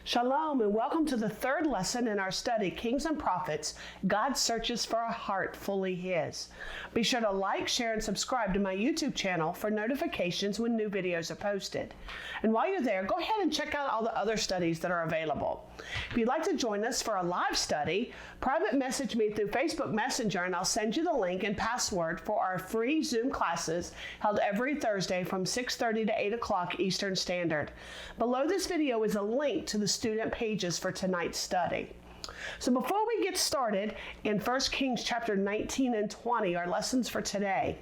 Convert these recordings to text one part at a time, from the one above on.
Shalom and welcome to the third lesson in our study, Kings and Prophets, God Searches for a Heart Fully His. Be sure to like, share, and subscribe to my YouTube channel for notifications when new videos are posted. And while you're there, go ahead and check out all the other studies that are available. If you'd like to join us for a live study, private message me through Facebook Messenger and I'll send you the link and password for our free Zoom classes held every Thursday from 6:30 to 8 o'clock Eastern Standard. Below this video is a link to the student pages for tonight's study. So before we get started in 1 Kings chapter 19 and 20, our lessons for today,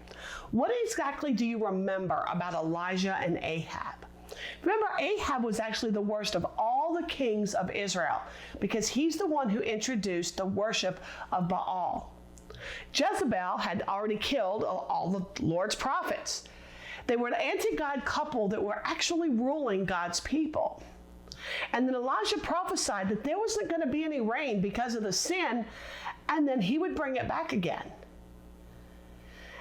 what exactly do you remember about Elijah and Ahab? Remember, Ahab was actually the worst of all the kings of Israel because he's the one who introduced the worship of Baal. Jezebel had already killed all the Lord's prophets. They were an anti-God couple that were actually ruling God's people. And then Elijah prophesied that there wasn't going to be any rain because of the sin, and then he would bring it back again.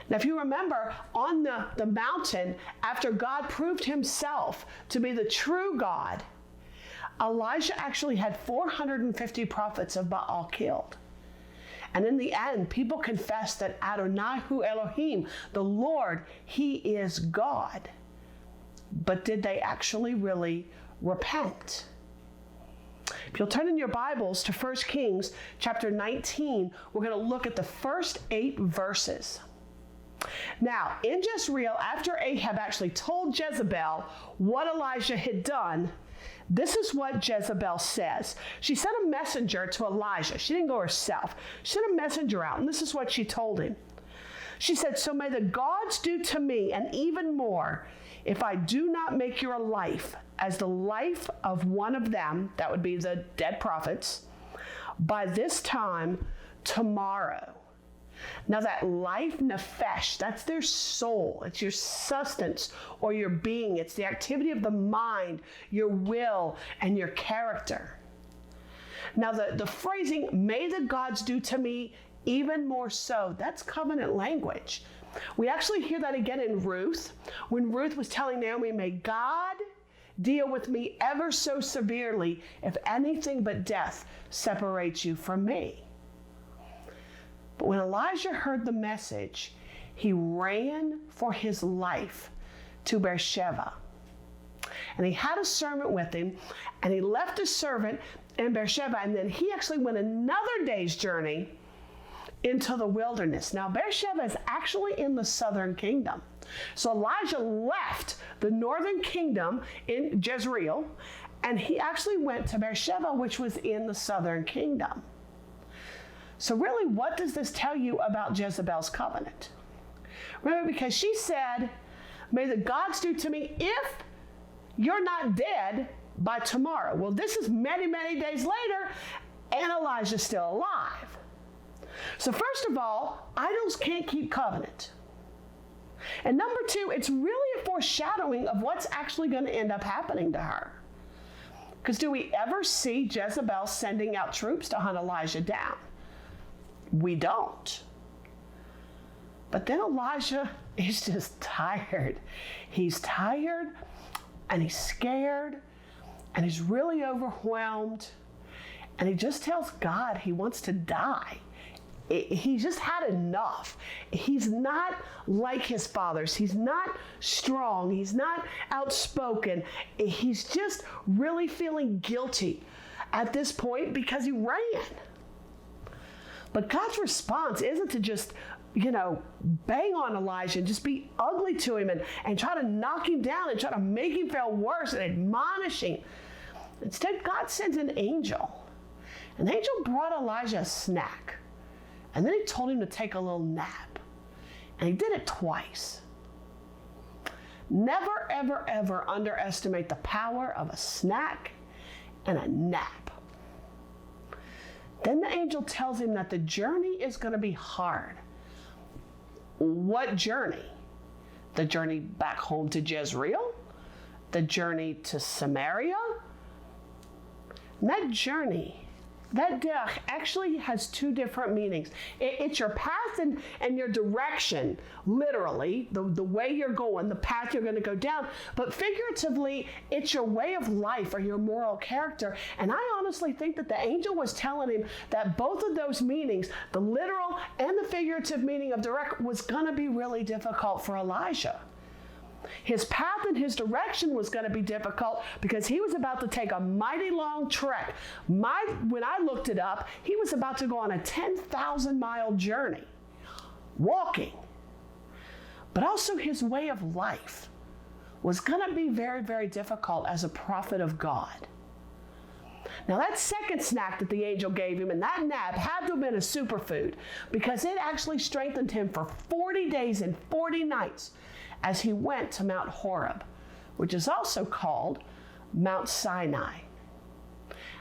Now, if you remember, on the mountain, after God proved himself to be the true God, Elijah actually had 450 prophets of Baal killed. And in the end, people confessed that Adonai hu Elohim, the Lord, he is God. But did they actually really repent? If you'll turn in your Bibles to 1 Kings chapter 19, we're going to look at the first 8 verses. Now, in Jezreel, after Ahab actually told Jezebel what Elijah had done, this is what Jezebel says. She sent a messenger to Elijah. She didn't go herself. She sent a messenger out, and this is what she told him. She said, "So may the gods do to me, and even more, if I do not make your life as the life of one of them," that would be the dead prophets, "by this time tomorrow." Now that life nefesh, that's their soul. It's your sustenance or your being. It's the activity of the mind, your will, and your character. Now the phrasing, "may the gods do to me even more so," that's covenant language. We actually hear that again in Ruth, when Ruth was telling Naomi, "May God deal with me ever so severely if anything but death separates you from me." But when Elijah heard the message, he ran for his life to Beersheba. And he had a servant with him, and he left his servant in Beersheba, and then he actually went another day's journey into the wilderness. Now, Beersheba is actually in the southern kingdom. So Elijah left the northern kingdom in Jezreel, and he actually went to Beersheba, which was in the southern kingdom. So really, what does this tell you about Jezebel's covenant? Remember, because she said, "May the gods do to me if you're not dead by tomorrow." Well, this is many, many days later, and Elijah's still alive. So first of all, idols can't keep covenant. And number 2, it's really a foreshadowing of what's actually going to end up happening to her. Because do we ever see Jezebel sending out troops to hunt Elijah down? We don't. But then Elijah is just tired. He's tired, and he's scared, and he's really overwhelmed, and he just tells God he wants to die. He just had enough. He's not like his fathers. He's not strong. He's not outspoken. He's just really feeling guilty at this point because he ran. But God's response isn't to just, bang on Elijah and just be ugly to him and try to knock him down and try to make him feel worse and admonish him. Instead, God sends an angel. An angel brought Elijah a snack. And then he told him to take a little nap. And he did it twice. Never, ever, ever underestimate the power of a snack and a nap. Then the angel tells him that the journey is going to be hard. What journey? The journey back home to Jezreel? The journey to Samaria? And that journey that derech actually has two different meanings. It's your path and your direction, literally, the way you're going, the path you're going to go down. But figuratively, it's your way of life or your moral character. And I honestly think that the angel was telling him that both of those meanings, the literal and the figurative meaning of derech, was going to be really difficult for Elijah. His path and his direction was going to be difficult because he was about to take a mighty long trek. When I looked it up, he was about to go on a 10,000-mile journey, walking. But also his way of life was going to be very, very difficult as a prophet of God. Now that second snack that the angel gave him, and that nap had to have been a superfood because it actually strengthened him for 40 days and 40 nights as he went to Mount Horeb, which is also called Mount Sinai.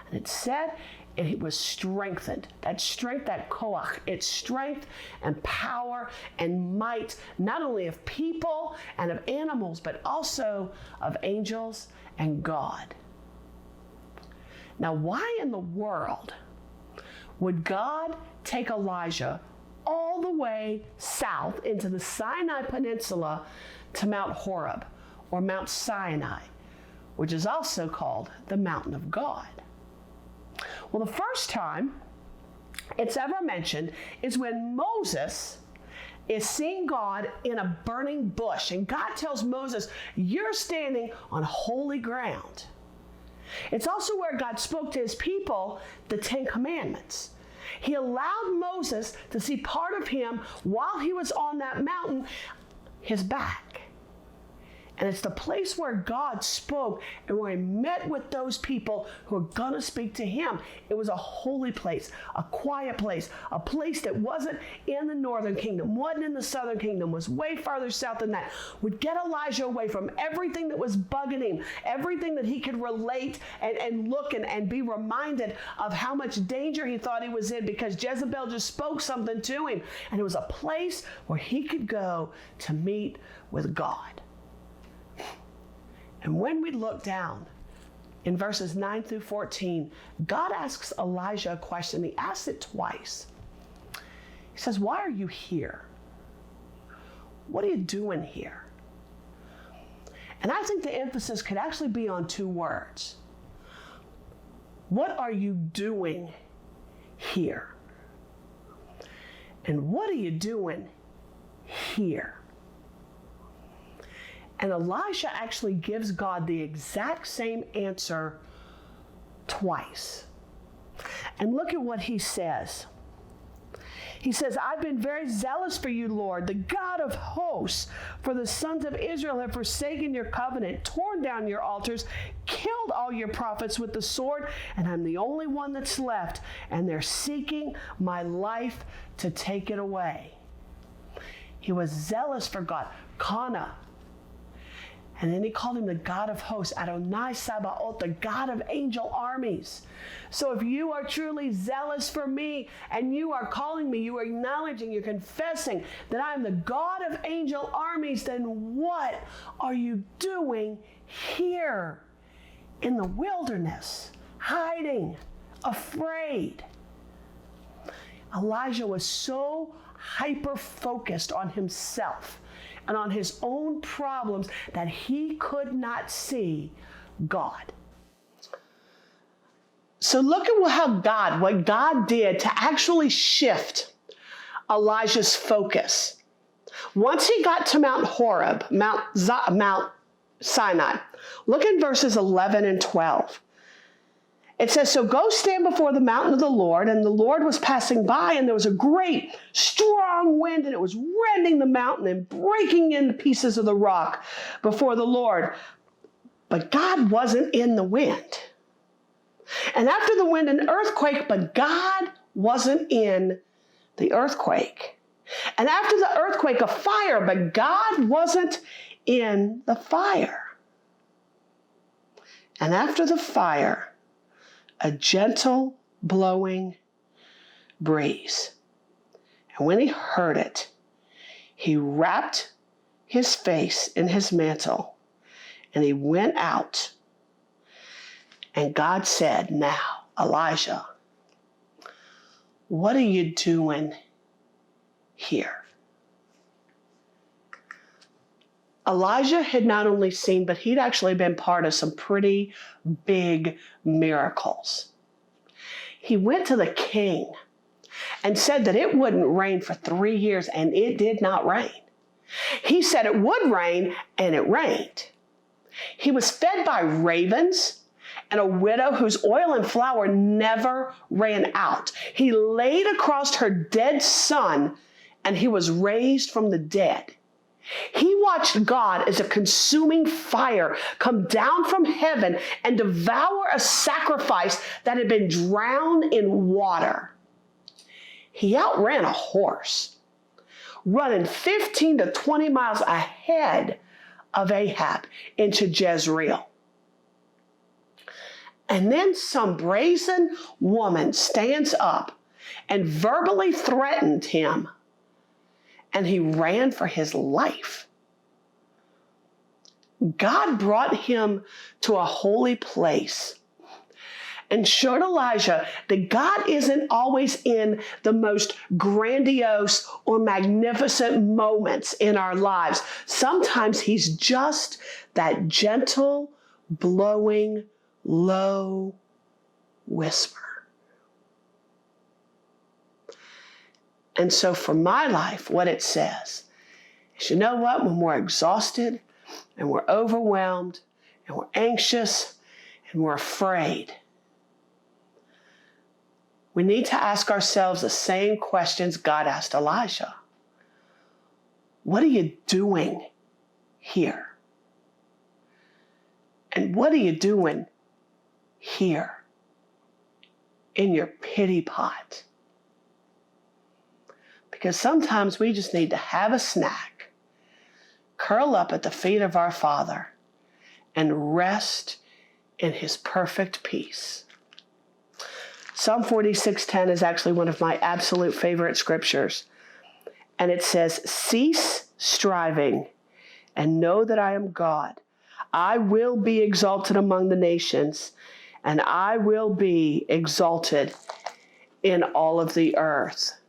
And it said it was strengthened. That strength, that koach, it's strength and power and might, not only of people and of animals, but also of angels and God. Now, why in the world would God take Elijah all the way south into the Sinai Peninsula to Mount Horeb, or Mount Sinai, which is also called the Mountain of God? Well, the first time it's ever mentioned is when Moses is seeing God in a burning bush, and God tells Moses, "You're standing on holy ground." It's also where God spoke to his people the Ten Commandments. He allowed Moses to see part of him while he was on that mountain, his back. And it's the place where God spoke and where he met with those people who were going to speak to him. It was a holy place, a quiet place, a place that wasn't in the northern kingdom, wasn't in the southern kingdom, was way farther south than that, would get Elijah away from everything that was bugging him, everything that he could relate and look and be reminded of how much danger he thought he was in because Jezebel just spoke something to him. And it was a place where he could go to meet with God. And when we look down in verses 9 through 14, God asks Elijah a question. He asks it twice. He says, "Why are you here? What are you doing here?" And I think the emphasis could actually be on two words. What are you doing here? And what are you doing here? And Elijah actually gives God the exact same answer twice. And look at what he says. He says, "I've been very zealous for you, Lord, the God of hosts, for the sons of Israel have forsaken your covenant, torn down your altars, killed all your prophets with the sword, and I'm the only one that's left, and they're seeking my life to take it away." He was zealous for God, Kana. And then he called him the God of hosts, Adonai Sabaoth, the God of angel armies. So if you are truly zealous for me and you are calling me, you are acknowledging, you're confessing that I am the God of angel armies, then what are you doing here in the wilderness, hiding, afraid? Elijah was so hyper-focused on himself and on his own problems that he could not see God. So look at what God did to actually shift Elijah's focus. Once he got to Mount Horeb, Mount Sinai, look at verses 11 and 12. It says, "So go stand before the mountain of the Lord, and the Lord was passing by, and there was a great, strong wind, and it was rending the mountain and breaking into pieces of the rock before the Lord. But God wasn't in the wind. And after the wind, an earthquake, but God wasn't in the earthquake. And after the earthquake, a fire, but God wasn't in the fire. And after the fire, a gentle blowing breeze. And when he heard it, he wrapped his face in his mantle, and he went out. And God said, 'Now, Elijah, what are you doing here? Elijah had not only seen, but he'd actually been part of some pretty big miracles. He went to the king and said that it wouldn't rain for 3 years, and it did not rain. He said it would rain, and it rained. He was fed by ravens and a widow whose oil and flour never ran out. He laid across her dead son, and he was raised from the dead. He watched God as a consuming fire come down from heaven and devour a sacrifice that had been drowned in water. He outran a horse, running 15 to 20 miles ahead of Ahab into Jezreel. And then some brazen woman stands up and verbally threatened him, and he ran for his life. God brought him to a holy place and showed Elijah that God isn't always in the most grandiose or magnificent moments in our lives. Sometimes he's just that gentle, blowing, low whisper. And so for my life, what it says is, you know what? When we're exhausted and we're overwhelmed and we're anxious and we're afraid, we need to ask ourselves the same questions God asked Elijah. What are you doing here? And what are you doing here in your pity pot? Because sometimes we just need to have a snack, curl up at the feet of our Father, and rest in His perfect peace. Psalm 46:10 is actually one of my absolute favorite scriptures. And it says, "Cease striving and know that I am God. I will be exalted among the nations, and I will be exalted in all of the earth."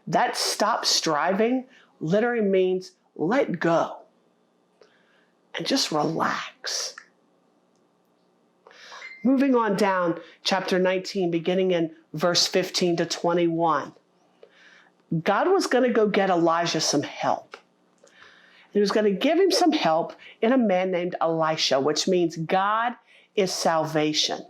That stop striving literally means let go and just relax. Moving on down, chapter 19, beginning in verse 15 to 21. God was going to go get Elijah some help. He was going to give him some help in a man named Elisha, which means God is salvation.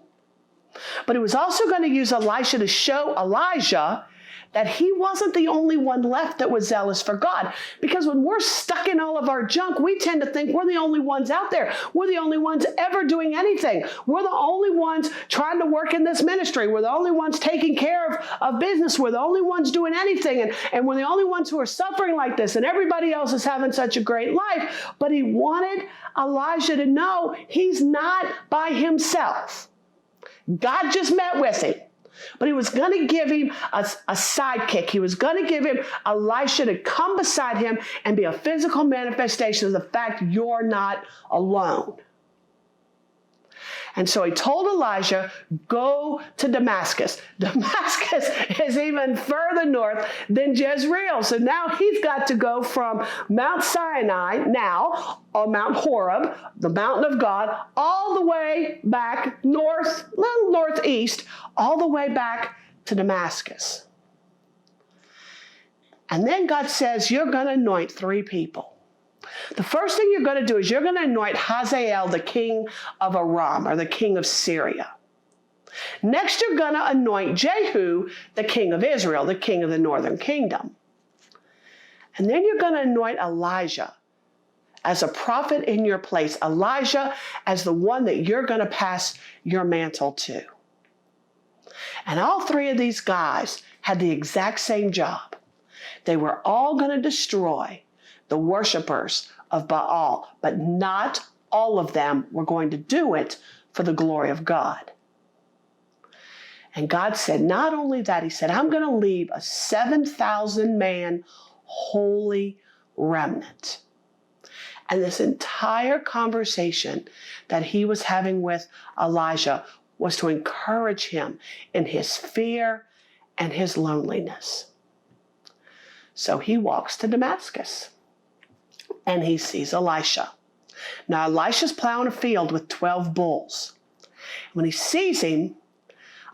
But he was also going to use Elisha to show Elijah that he wasn't the only one left that was zealous for God. Because when we're stuck in all of our junk, we tend to think we're the only ones out there. We're the only ones ever doing anything. We're the only ones trying to work in this ministry. We're the only ones taking care of business. We're the only ones doing anything. And we're the only ones who are suffering like this. And everybody else is having such a great life. But he wanted Elijah to know he's not by himself. God just met with him. But he was going to give him a sidekick. He was going to give him Elisha to come beside him and be a physical manifestation of the fact you're not alone. And so he told Elijah, go to Damascus. Damascus is even further north than Jezreel. So now he's got to go from Mount Sinai now, or Mount Horeb, the mountain of God, all the way back north, little northeast, all the way back to Damascus. And then God says, you're going to anoint 3 people. The first thing you're going to do is you're going to anoint Hazael, the king of Aram, or the king of Syria. Next, you're going to anoint Jehu, the king of Israel, the king of the northern kingdom. And then you're going to anoint Elijah as a prophet in your place. Elijah as the one that you're going to pass your mantle to. And all 3 of these guys had the exact same job. They were all going to destroy the worshipers of Baal, but not all of them were going to do it for the glory of God. And God said, not only that, he said, I'm going to leave a 7,000-man holy remnant. And this entire conversation that he was having with Elijah was to encourage him in his fear and his loneliness. So he walks to Damascus and he sees Elisha. Now Elisha's plowing a field with 12 bulls. When he sees him,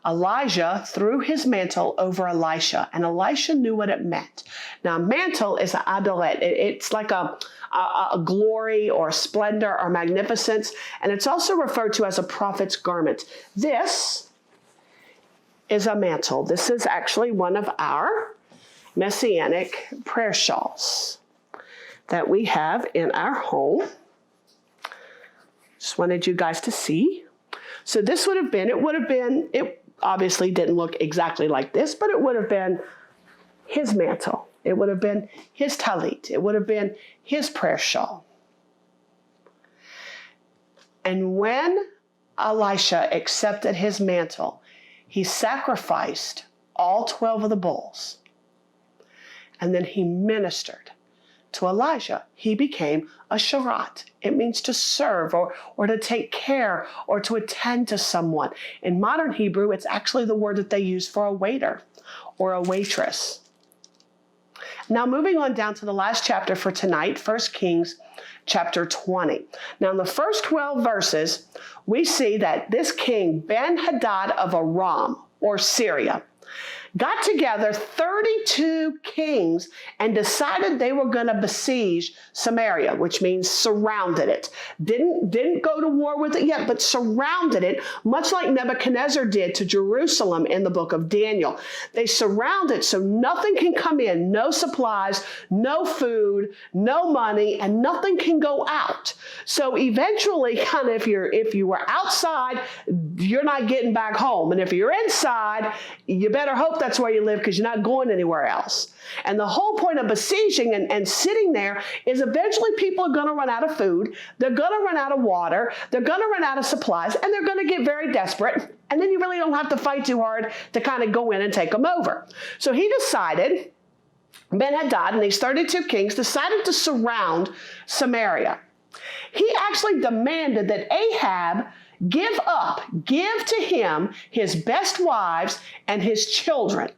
Elijah threw his mantle over Elisha, and Elisha knew what it meant. Now, mantle is an adolet. It's like a glory or splendor or magnificence, and it's also referred to as a prophet's garment. This is a mantle. This is actually one of our messianic prayer shawls that we have in our home. Just wanted you guys to see. So this would have been, it obviously didn't look exactly like this, but it would have been his mantle. It would have been his talit. It would have been his prayer shawl. And when Elisha accepted his mantle, he sacrificed all 12 of the bulls. And then he ministered to Elijah. He became a sharat. It means to serve or to take care or to attend to someone. In modern Hebrew, it's actually the word that they use for a waiter or a waitress. Now, moving on down to the last chapter for tonight, 1 Kings chapter 20. Now, in the first 12 verses, we see that this king, Ben-Hadad of Aram, or Syria, got together 32 kings and decided they were going to besiege Samaria, which means surrounded it. Didn't go to war with it yet, but surrounded it, much like Nebuchadnezzar did to Jerusalem in the book of Daniel. They surround it so nothing can come in, no supplies, no food, no money, and nothing can go out. So eventually, kind of, if you were outside, you're not getting back home. And if you're inside, you better hope that's where you live, because you're not going anywhere else. And the whole point of besieging and sitting there is eventually people are going to run out of food, they're going to run out of water, they're going to run out of supplies, and they're going to get very desperate. And then you really don't have to fight too hard to kind of go in and take them over. So he decided, Ben-Hadad and these 32 kings decided to surround Samaria. He actually demanded that Ahab give to him his best wives and his children.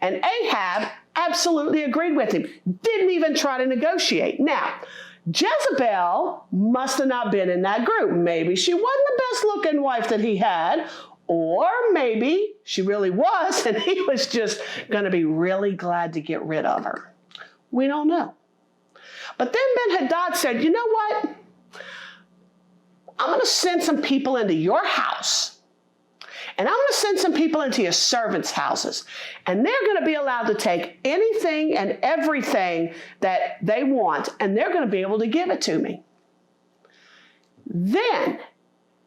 And Ahab absolutely agreed with him, didn't even try to negotiate. Now, Jezebel must have not been in that group. Maybe she wasn't the best looking wife that he had, or maybe she really was and he was just going to be really glad to get rid of her. We don't know. But then Ben-Hadad said, you know what? I'm going to send some people into your house, and I'm going to send some people into your servants' houses, and they're going to be allowed to take anything and everything that they want, and they're going to be able to give it to me. Then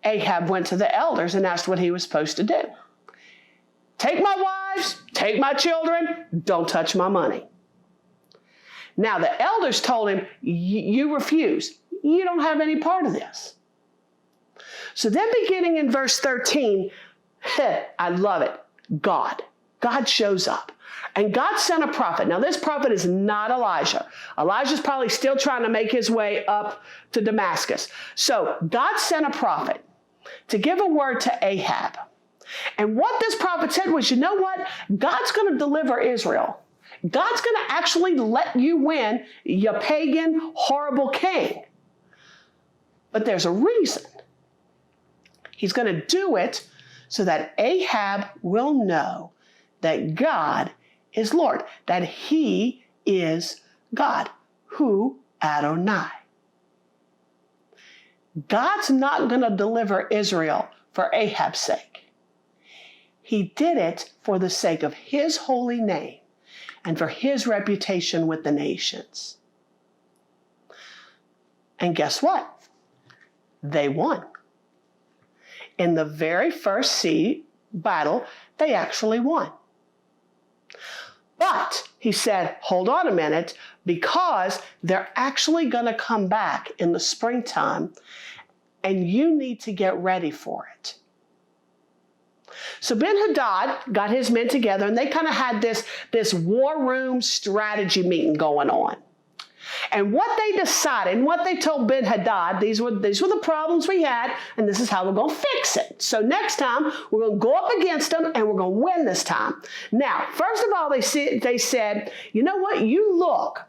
Ahab went to the elders and asked what he was supposed to do. Take my wives, take my children, don't touch my money. Now the elders told him, you refuse. You don't have any part of this. So then beginning in verse 13, I love it. God shows up. And God sent a prophet. Now this prophet is not Elijah. Elijah's probably still trying to make his way up to Damascus. So God sent a prophet to give a word to Ahab. And what this prophet said was, you know what? God's going to deliver Israel. God's going to actually let you win, you pagan, horrible king. But there's a reason. He's going to do it so that Ahab will know that God is Lord, that he is God, who Adonai. God's not going to deliver Israel for Ahab's sake. He did it for the sake of his holy name and for his reputation with the nations. And guess what? They won. In the very first sea battle, they actually won. But he said, hold on a minute, because they're actually going to come back in the springtime, and you need to get ready for it. So Ben-Hadad got his men together, and they kind of had this war room strategy meeting going on. And what they decided and what they told Ben-Hadad, these were the problems we had, and this is how we're going to fix it. So next time, we're going to go up against them, and we're going to win this time. Now, first of all, they said, you know what? You look.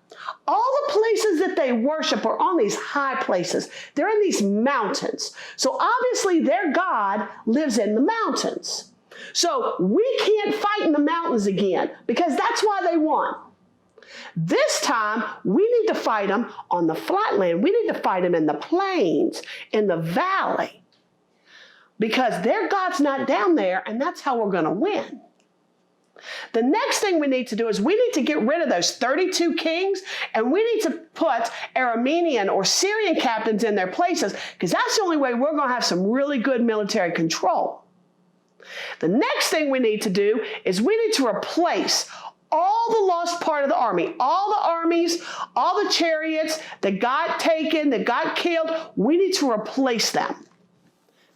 All the places that they worship are on these high places. They're in these mountains. So obviously, their God lives in the mountains. So we can't fight in the mountains again because that's why they won. This time, we need to fight them on the flatland. We need to fight them in the plains, in the valley, because their God's not down there, and that's how we're going to win. The next thing we need to do is we need to get rid of those 32 kings, and we need to put Aramean or Syrian captains in their places, because that's the only way we're going to have some really good military control. The next thing we need to do is we need to replace all the lost part of the army, all the armies, all the chariots that got taken, that got killed. We need to replace them.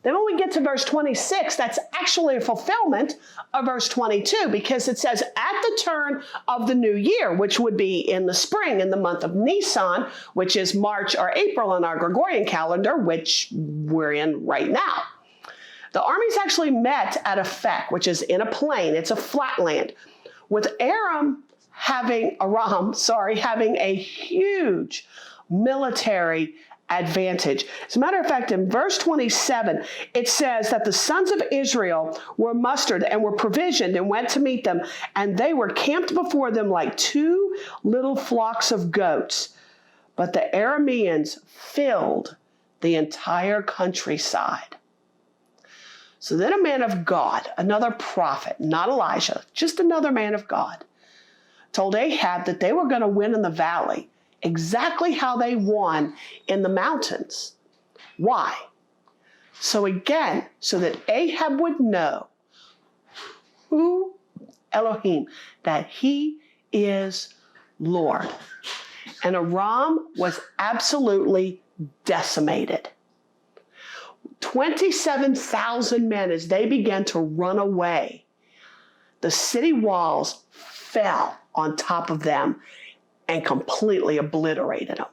Then when we get to verse 26, that's actually a fulfillment of verse 22, because it says, at the turn of the new year, which would be in the spring, in the month of Nisan, which is March or April in our Gregorian calendar, which we're in right now. The armies actually met at Aphek, which is in a plain. It's a flatland, with Aram having a huge military advantage. As a matter of fact, in verse 27, it says that the sons of Israel were mustered and were provisioned and went to meet them, and they were camped before them like two little flocks of goats. But the Arameans filled the entire countryside. So then a man of God, another prophet, not Elijah, just another man of God, told Ahab that they were going to win in the valley, exactly how they won in the mountains. Why? So again, so that Ahab would know who Elohim, that he is Lord. And Aram was absolutely decimated. 27,000 men, as they began to run away, the city walls fell on top of them and completely obliterated them.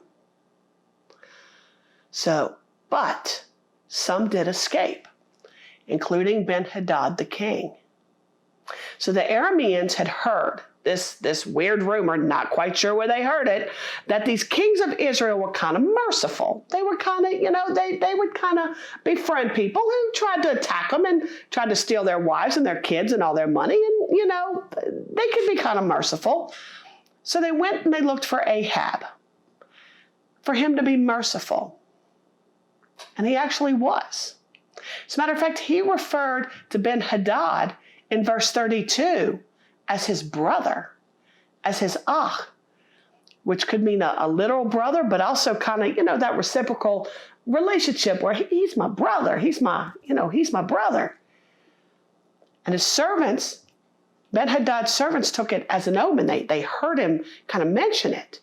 So, but some did escape, including Ben-Hadad the king. So the Arameans had heard this weird rumor, not quite sure where they heard it, that these kings of Israel were kind of merciful. They were kind of, they would kind of befriend people who tried to attack them and tried to steal their wives and their kids and all their money. And, they could be kind of merciful. So they went and they looked for Ahab, for him to be merciful. And he actually was. As a matter of fact, he referred to Ben-Hadad in verse 32 as his brother, as his which could mean a literal brother, but also kind of, that reciprocal relationship where he's my brother, he's my brother. And his servants, Ben-Hadad's servants, took it as an omen. They heard him kind of mention it.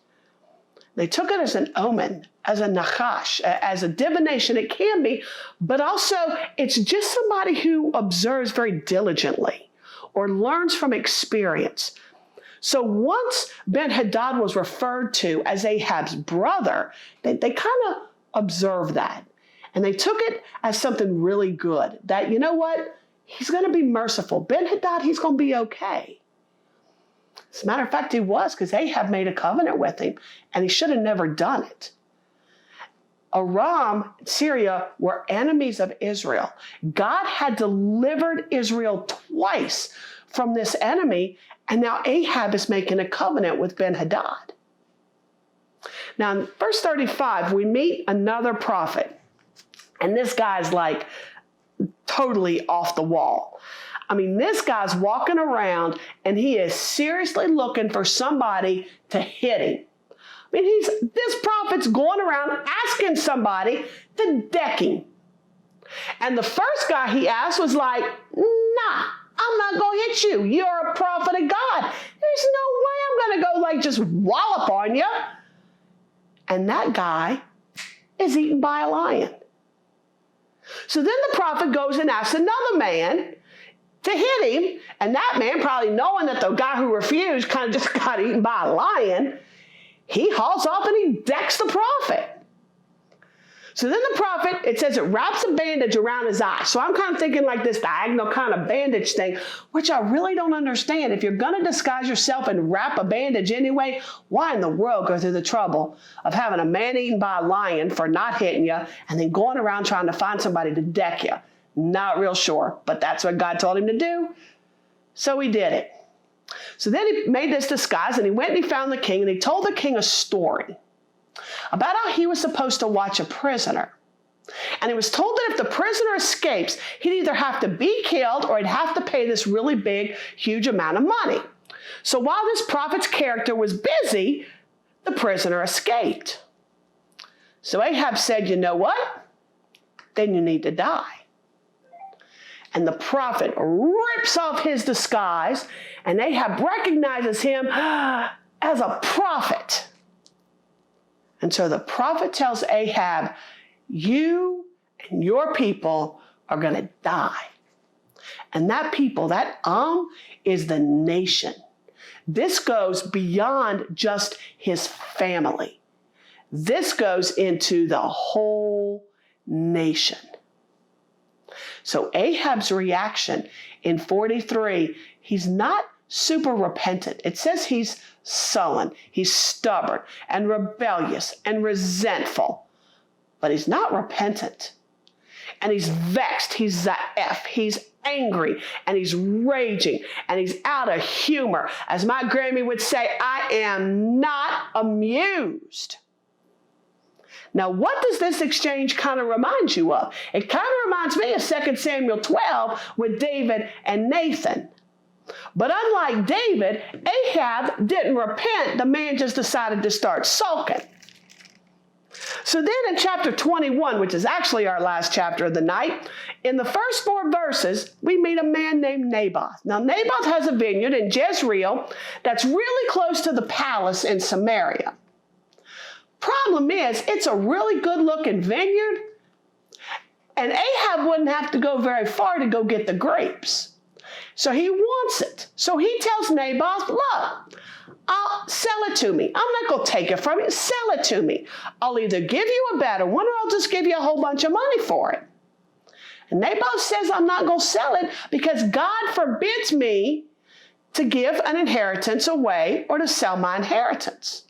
They took it as an omen, as a nachash, as a divination. It can be, but also it's just somebody who observes very diligently or learns from experience. So once Ben-Hadad was referred to as Ahab's brother, they kind of observed that. And they took it as something really good, that, he's going to be merciful. Ben-Hadad, he's going to be okay. As a matter of fact, he was, because Ahab made a covenant with him, and he should have never done it. Aram and Syria were enemies of Israel. God had delivered Israel twice from this enemy, and now Ahab is making a covenant with Ben-Hadad. Now, in verse 35, we meet another prophet, and this guy's like totally off the wall. I mean, this guy's walking around, and he is seriously looking for somebody to hit him. I mean, this prophet's going around asking somebody to deck him. And the first guy he asked was like, nah, I'm not going to hit you. You're a prophet of God. There's no way I'm going to go just wallop on you. And that guy is eaten by a lion. So then the prophet goes and asks another man to hit him. And that man, probably knowing that the guy who refused kind of just got eaten by a lion, he hauls off and he decks the prophet. So then the prophet, it says it wraps a bandage around his eye. So I'm kind of thinking like this diagonal kind of bandage thing, which I really don't understand. If you're going to disguise yourself and wrap a bandage anyway, why in the world go through the trouble of having a man eaten by a lion for not hitting you and then going around trying to find somebody to deck you? Not real sure, but that's what God told him to do. So he did it. So then he made this disguise and he went and he found the king and he told the king a story about how he was supposed to watch a prisoner. And he was told that if the prisoner escapes, he'd either have to be killed or he'd have to pay this really big, huge amount of money. So while this prophet's character was busy, the prisoner escaped. So Ahab said, you know what? Then you need to die. And the prophet rips off his disguise, and Ahab recognizes him as a prophet. And so the prophet tells Ahab, you and your people are going to die. And that people, that is the nation. This goes beyond just his family. This goes into the whole nation. So Ahab's reaction in 43, he's not super repentant. It says he's sullen, he's stubborn and rebellious and resentful, but he's not repentant. And he's vexed, he's zaef, he's angry, and he's raging, and he's out of humor. As my Grammy would say, I am not amused. Now, what does this exchange kind of remind you of? It kind of reminds me of 2 Samuel 12 with David and Nathan. But unlike David, Ahab didn't repent. The man just decided to start sulking. So then in chapter 21, which is actually our last chapter of the night, in the first 4 verses, we meet a man named Naboth. Now, Naboth has a vineyard in Jezreel that's really close to the palace in Samaria. Problem is, it's a really good-looking vineyard, and Ahab wouldn't have to go very far to go get the grapes. So he wants it. So he tells Naboth, look, I'll sell it to me. I'm not going to take it from you. Sell it to me. I'll either give you a better one or I'll just give you a whole bunch of money for it. And Naboth says, I'm not going to sell it because God forbids me to give an inheritance away or to sell my inheritance.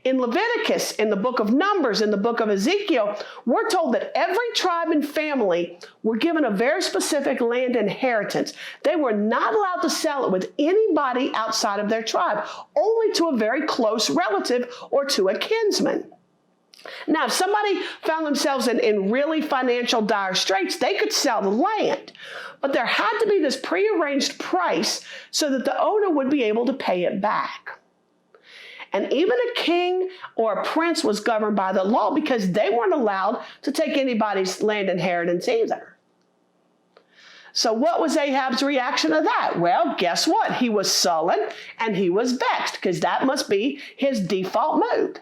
In Leviticus, in the book of Numbers, in the book of Ezekiel, we're told that every tribe and family were given a very specific land inheritance. They were not allowed to sell it with anybody outside of their tribe, only to a very close relative or to a kinsman. Now, if somebody found themselves in really financial dire straits, they could sell the land. But there had to be this prearranged price so that the owner would be able to pay it back. And even a king or a prince was governed by the law because they weren't allowed to take anybody's land inheritance either. So what was Ahab's reaction to that? Well, guess what? He was sullen and he was vexed because that must be his default mood.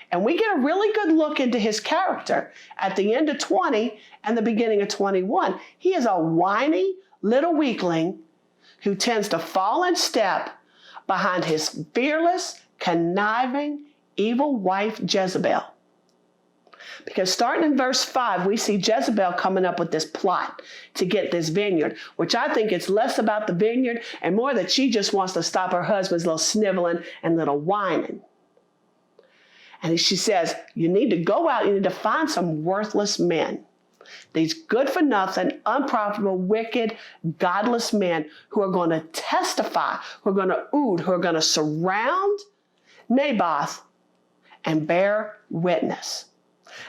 And we get a really good look into his character at the end of 20 and the beginning of 21. He is a whiny little weakling who tends to fall in step behind his fearless, conniving, evil wife, Jezebel. Because starting in verse 5, we see Jezebel coming up with this plot to get this vineyard, which I think it's less about the vineyard and more that she just wants to stop her husband's little sniveling and little whining. And she says, you need to go out, you need to find some worthless men. These good-for-nothing, unprofitable, wicked, godless men who are going to testify, who are going to who are going to surround Naboth and bear witness.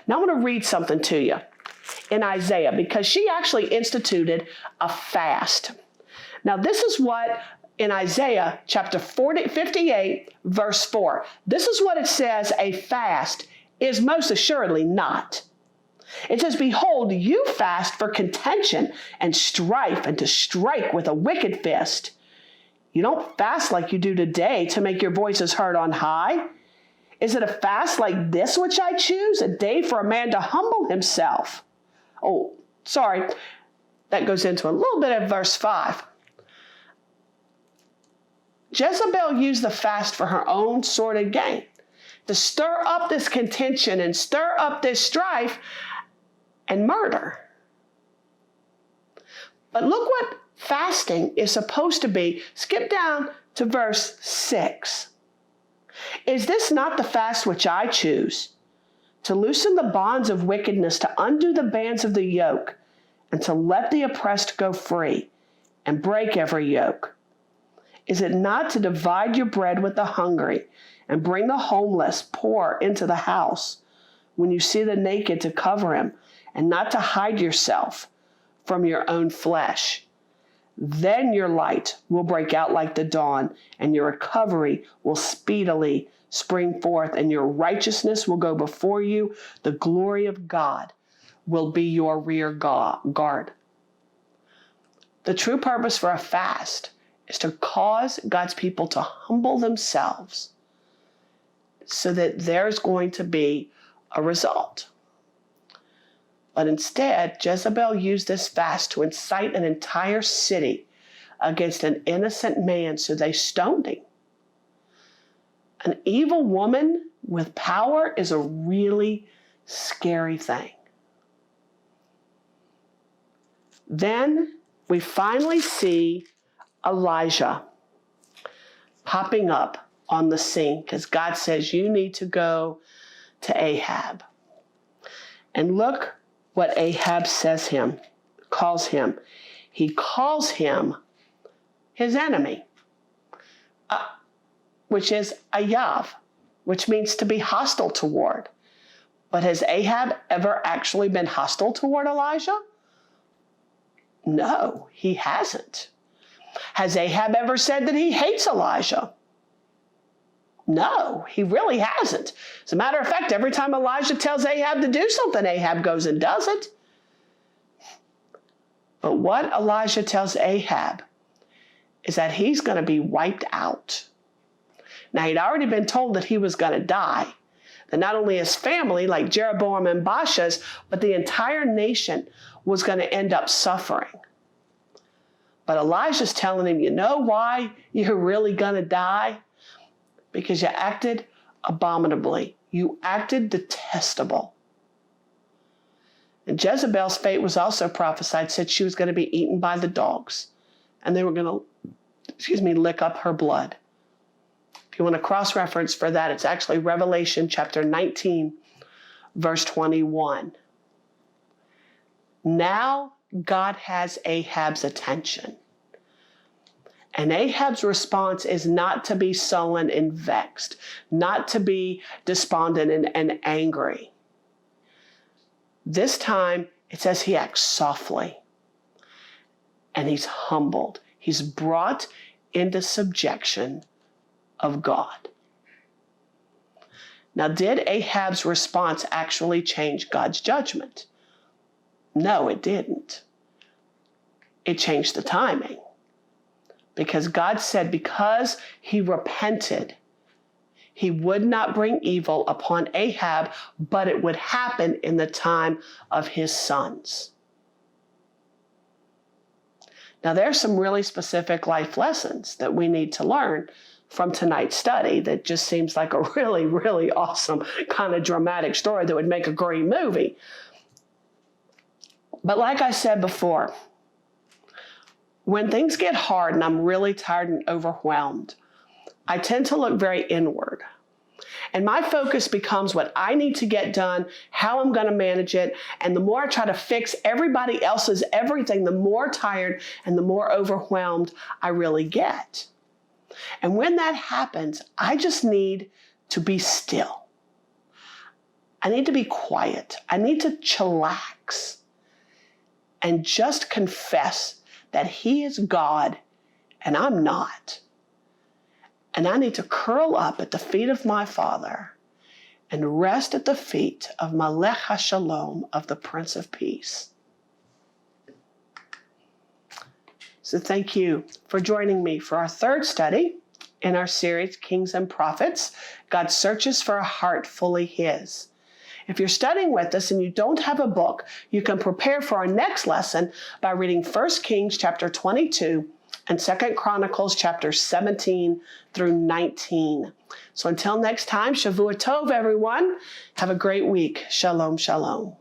Now I want to read something to you in Isaiah because she actually instituted a fast. Now this is what in Isaiah chapter 58, verse 4, this is what it says a fast is most assuredly not. It says, behold, you fast for contention and strife and to strike with a wicked fist. You don't fast like you do today to make your voices heard on high. Is it a fast like this which I choose, a day for a man to humble himself? Oh, sorry. That goes into a little bit of verse 5. Jezebel used the fast for her own sordid gain, to stir up this contention and stir up this strife and murder. But look what fasting is supposed to be. Skip down to verse 6. Is this not the fast which I choose? To loosen the bonds of wickedness, to undo the bands of the yoke, and to let the oppressed go free, and break every yoke? Is it not to divide your bread with the hungry, and bring the homeless poor into the house, when you see the naked to cover him, and not to hide yourself from your own flesh? Then your light will break out like the dawn, and your recovery will speedily spring forth, and your righteousness will go before you. The glory of God will be your rear guard. The true purpose for a fast is to cause God's people to humble themselves so that there's going to be a result. But instead, Jezebel used this fast to incite an entire city against an innocent man, so they stoned him. An evil woman with power is a really scary thing. Then we finally see Elijah popping up on the scene, because God says, you need to go to Ahab. And look what Ahab calls him. He calls him his enemy, which is Ayav, which means to be hostile toward. But has Ahab ever actually been hostile toward Elijah? No, he hasn't. Has Ahab ever said that he hates Elijah? No, he really hasn't. As a matter of fact, every time Elijah tells Ahab to do something, Ahab goes and does it. But what Elijah tells Ahab is that he's going to be wiped out. Now, he'd already been told that he was going to die. That not only his family, like Jeroboam and Baasha's, but the entire nation was going to end up suffering. But Elijah's telling him, you know why you're really going to die? Because you acted abominably. You acted detestable. And Jezebel's fate was also prophesied, said she was going to be eaten by the dogs. And they were going to, lick up her blood. If you want a cross-reference for that, it's actually Revelation chapter 19, verse 21. Now God has Ahab's attention. And Ahab's response is not to be sullen and vexed, not to be despondent and angry. This time, it says he acts softly, and he's humbled. He's brought into subjection of God. Now, did Ahab's response actually change God's judgment? No, it didn't. It changed the timing. Because God said because he repented, he would not bring evil upon Ahab, but it would happen in the time of his sons. Now, there's some really specific life lessons that we need to learn from tonight's study that just seems like a really, really awesome kind of dramatic story that would make a great movie. But like I said before, when things get hard and I'm really tired and overwhelmed, I tend to look very inward. And my focus becomes what I need to get done, how I'm going to manage it. And the more I try to fix everybody else's everything, the more tired and the more overwhelmed I really get. And when that happens, I just need to be still. I need to be quiet. I need to chillax and just confess that he is God and I'm not. And I need to curl up at the feet of my Father and rest at the feet of Malech HaShalom, of the Prince of Peace. So thank you for joining me for our third study in our series, Kings and Prophets. God searches for a heart fully his. If you're studying with us and you don't have a book, you can prepare for our next lesson by reading 1 Kings chapter 22 and 2 Chronicles chapters 17 through 19. So until next time, Shavua Tov, everyone. Have a great week. Shalom, shalom.